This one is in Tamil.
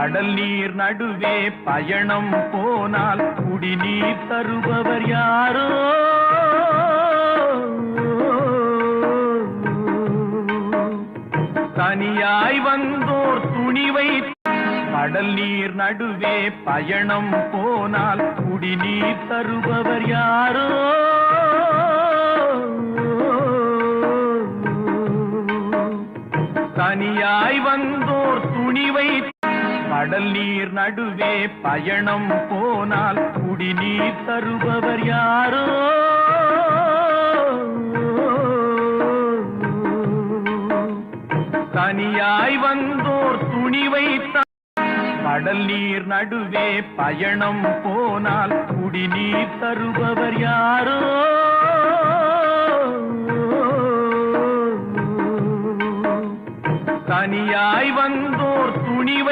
கடல் நீர் நடுவே பயணம் போனால் குடிநீர் தருபவர் யாரோ? தனியாய் வந்தோர் துணிவை கடல் நீர் நடுவே பயணம் போனால் குடிநீர் தருபவர் யாரோ? தனியாய் வந்தோர் துணிவை கடல் நீர் நடுவே பயணம் போனால் குடிநீர் தருபவர் யாரோ? தனியாய் வந்தோர் துணிவை கடல் நீர் நடுவே பயணம் போனால் குடிநீர் தருபவர் யாரோ? தனியாய் வந்தோர் துணிவை